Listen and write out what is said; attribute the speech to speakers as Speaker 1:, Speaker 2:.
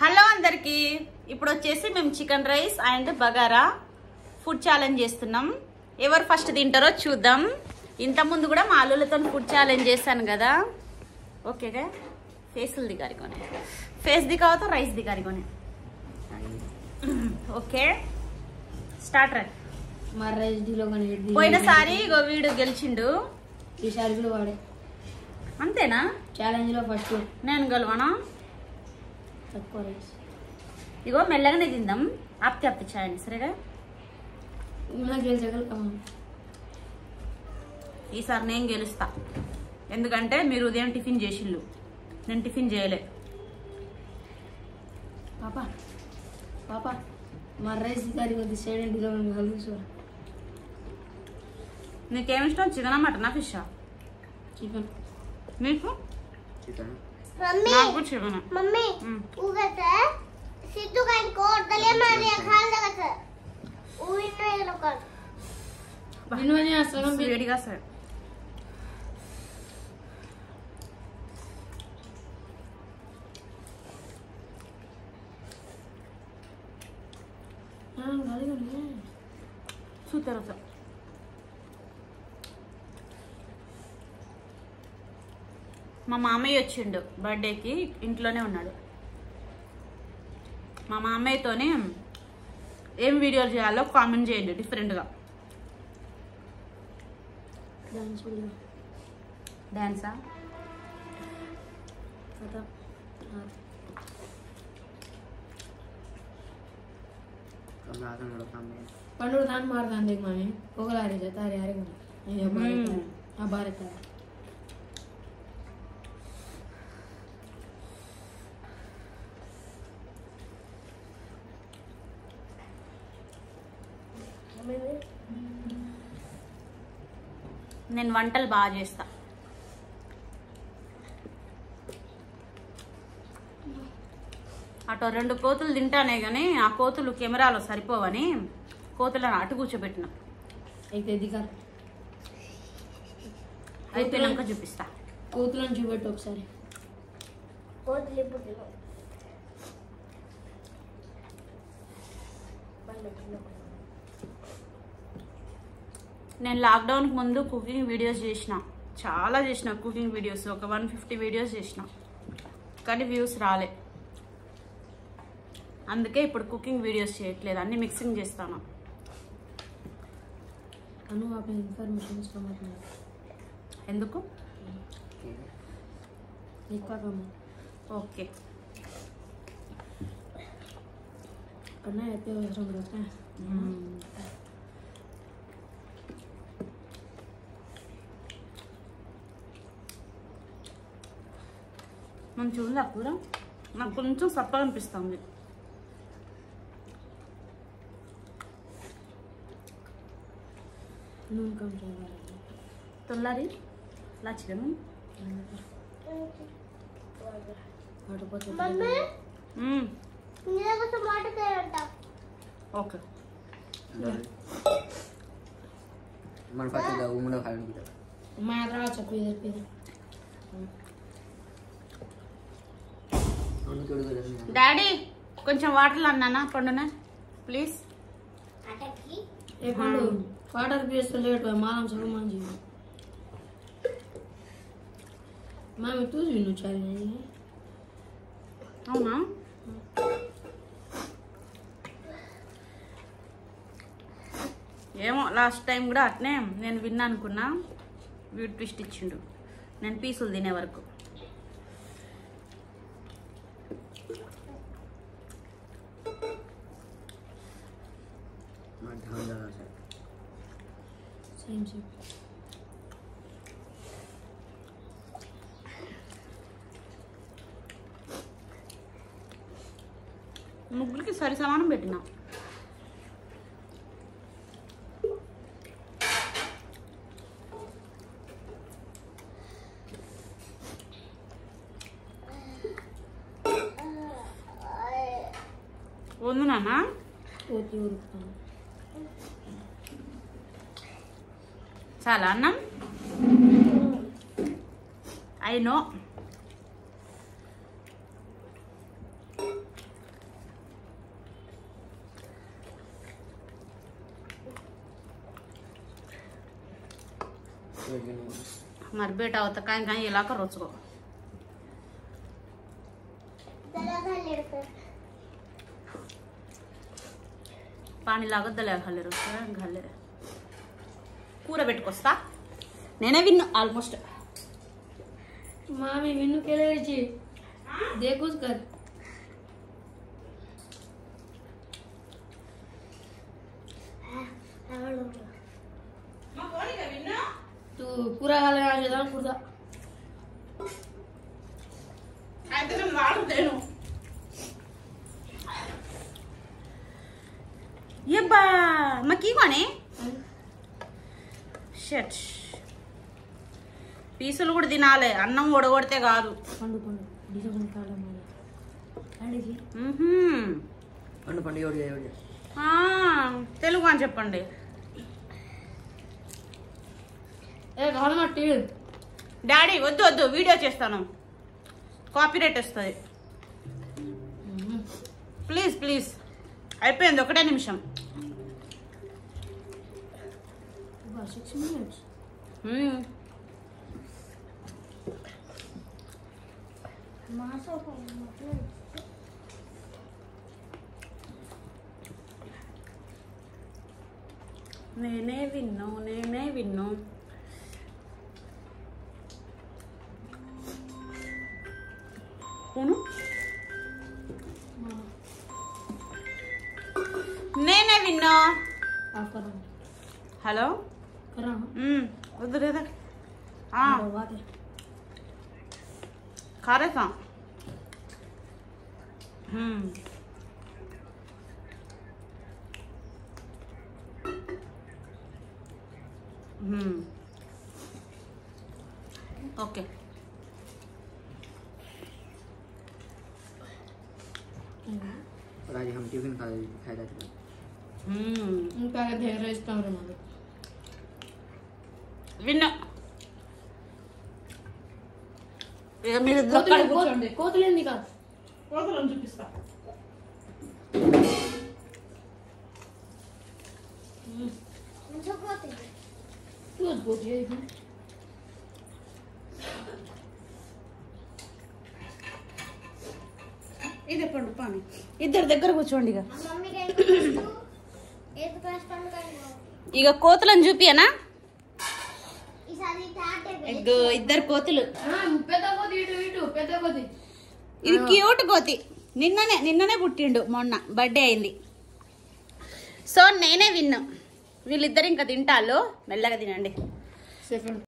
Speaker 1: Hello అందరికి ఇప్పుడు వచ్చేసి మేము chicken rice and bagara food challenge చేస్తున్నాం. ఎవరు ఫస్ట్ తింటారో చూద్దాం. ఇంత ముందు కూడా మా అల్లులతో ఫుడ్ ఛాలెంజ్ చేశాను కదా. ఓకేగా ఫేసులు దిగారి కొనే ఫేస్ దిగావతో రైస్ దిగారి కొనే. Okay start right.
Speaker 2: మరి రైస్ దిలో
Speaker 1: పోయినసారి వీడు గెలిచిండు,
Speaker 2: ఈసారి కూడా వాడే.
Speaker 1: అంతేనా?
Speaker 2: ఛాలెంజ్ లో ఫస్ట్
Speaker 1: నేను గెలవనా?
Speaker 2: తక్కువ రైస్.
Speaker 1: ఇగో మెల్లగానే తిందాం, ఆప్తి ఆప్తి చేయండి సరేగా. ఈసారి నేను గెలుస్తా, ఎందుకంటే మీరు ఉదయం టిఫిన్ చేసిళ్ళు, నేను టిఫిన్ చేయలే.
Speaker 2: పాపా పాపా మరి రైస్ దిగారి కొద్ది సైడ్ దిలో కలుగు.
Speaker 1: నీకేమి ఇష్టం, చికెనా మటనా ఫిషా?
Speaker 2: చికెన్.
Speaker 1: నీకు?
Speaker 3: చికెన్.
Speaker 1: నాకు చికెన్.
Speaker 4: मम्मी उगत सिद्धू का कोड दले मारे खाल लगत उ इन्नो ये लोग
Speaker 2: ఇన్వని అసలు
Speaker 1: వేడిగా సార్. చూతారు సార్. మా మామయ్య వచ్చిండు బర్త్డేకి, ఇంట్లోనే ఉన్నాడు. మా మామయ్యతోనే ఏం వీడియోలు చేయాలో కామెంట్ చేయండి డిఫరెంట్గా. డాన్సా?
Speaker 2: పండుగ దాన్ని మారుతాను మామి ఒకలారి తారి అరే ఆ భారత
Speaker 1: నేను వంటలు బాగా చేస్తా. అటు 2 కోతులు తింటానే కానీ ఆ కోతులు కెమెరాలో సరిపోవని కోతులను అటు కూర్చోబెట్టిన.
Speaker 2: అయితే దిగారు
Speaker 1: అయిపోయినాక చూపిస్తా.
Speaker 2: కోతులను చూపెట్టు ఒకసారి.
Speaker 4: कोड ले पुटलो
Speaker 1: నేను లాక్డౌన్కి ముందు కుకింగ్ వీడియోస్ చేసిన, చాలా చేసిన కుకింగ్ వీడియోస్, ఒక 150 వీడియోస్ చేసిన, కానీ వ్యూస్ రాలే. అందుకే ఇప్పుడు కుకింగ్ వీడియోస్ చేయట్లేదు, అన్ని మిక్సింగ్ చేస్తాను.
Speaker 2: అను आप इन्फॉर्मेशन समझना
Speaker 1: ఎందుకు?
Speaker 2: ఎక్కువ కమ్
Speaker 1: ఓకే
Speaker 2: करना है तो हम रखते हैं.
Speaker 1: మంచిగా ఉందా కూర? నాకు కొంచెం సప్పగా అనిపిస్తుంది.
Speaker 2: नून कम चाहिए
Speaker 1: తొల్లారి ఇలా చికెన్.
Speaker 4: मम्मी मेरे को टमाटर दे रहा
Speaker 1: ఓకే
Speaker 3: మన పక్కన ఊములో కాలండి.
Speaker 2: मैं आदरा चपी इधर पे
Speaker 3: అవును చూడు కదా.
Speaker 1: డాడీ కొంచెం వాటర్లు అన్నానా పండునా ప్లీజ్.
Speaker 4: आटा की
Speaker 2: एक पंडू वाटर पीस तो लेट हुआ मालूम सब मान जी मामी तू भी नु चाहिए.
Speaker 1: అవునా? ఏమో లాస్ట్ టైం కూడా అట్నే నేను విన్నా అనుకున్నా, వీడు ట్విస్ట్ ఇచ్చిండు నేను పీసులు తినే వరకు.
Speaker 3: మా ధ్యాన్ దాదా సార్
Speaker 2: सेम सेम
Speaker 1: ముగ్గురికి సరి సమానం పెట్టినా. వందు నాన్న
Speaker 2: పోతి ఉరుకుతాను.
Speaker 1: చాలా అన్నం. I know. మరి बेटा होता कहीं कहीं इलाका रोज को पानी लागत दले खाले रोज घाले కూర పెట్టుకొస్తా నేనే విన్ను ఆల్మోస్ట్
Speaker 2: मामी विन्नू केले ची देखोच कर तू पूरा घाले आज दान पूरा
Speaker 1: అయితే నేను వాడుతేను యబ్బా మకి కొనే షట్ పీసులు కూడా తినాలి అన్నం ఒడగొడితే కాదు
Speaker 2: పండు పండు డిజైన్ కాలం మన అడిగి
Speaker 3: పండు పండు ఎవరు
Speaker 1: తెలుగు అని చెప్పండి
Speaker 2: ఏ కాలం టీ
Speaker 1: డాడీ వద్దు వద్దు వీడియో చేస్తాను కాపీరైట్ వస్తుంది ప్లీజ్ ప్లీజ్ అయిపోయింది ఒకటే నిమిషం
Speaker 2: 6 minutes
Speaker 1: నేనే విన్ను పోను నేనే విన్ను
Speaker 2: आप करो
Speaker 1: హలో
Speaker 2: करा
Speaker 1: వద్దు లేదా
Speaker 2: बात है
Speaker 1: ఖారేసా ఓకే
Speaker 3: और आज हम टिफिन खाया था
Speaker 2: ఇంకా ధైర్యం ఇస్తాం రే మాకు
Speaker 1: విన్ను ఇక మీరు కూర్చోండి
Speaker 2: కోతులేంది కాదు
Speaker 1: కోతులను చూపిస్తా
Speaker 2: చూసి కోతి
Speaker 1: ఇదే పండు పాని ఇద్దరు దగ్గర కూర్చోండి ఇక ఇక కోతులను చూపియనా ఇద్దరు కోతులు
Speaker 2: పెద్ద కోతి ఇటు ఇటు పెద్ద కోతి
Speaker 1: ఇది క్యూట్ కోతి నిన్ననే పుట్టిండు మొన్న బర్త్డే అయింది సో నేనే విన్ను వీళ్ళిద్దరు ఇంకా తింటాళ్ళు మెల్లగా తినండి
Speaker 2: సెకండ్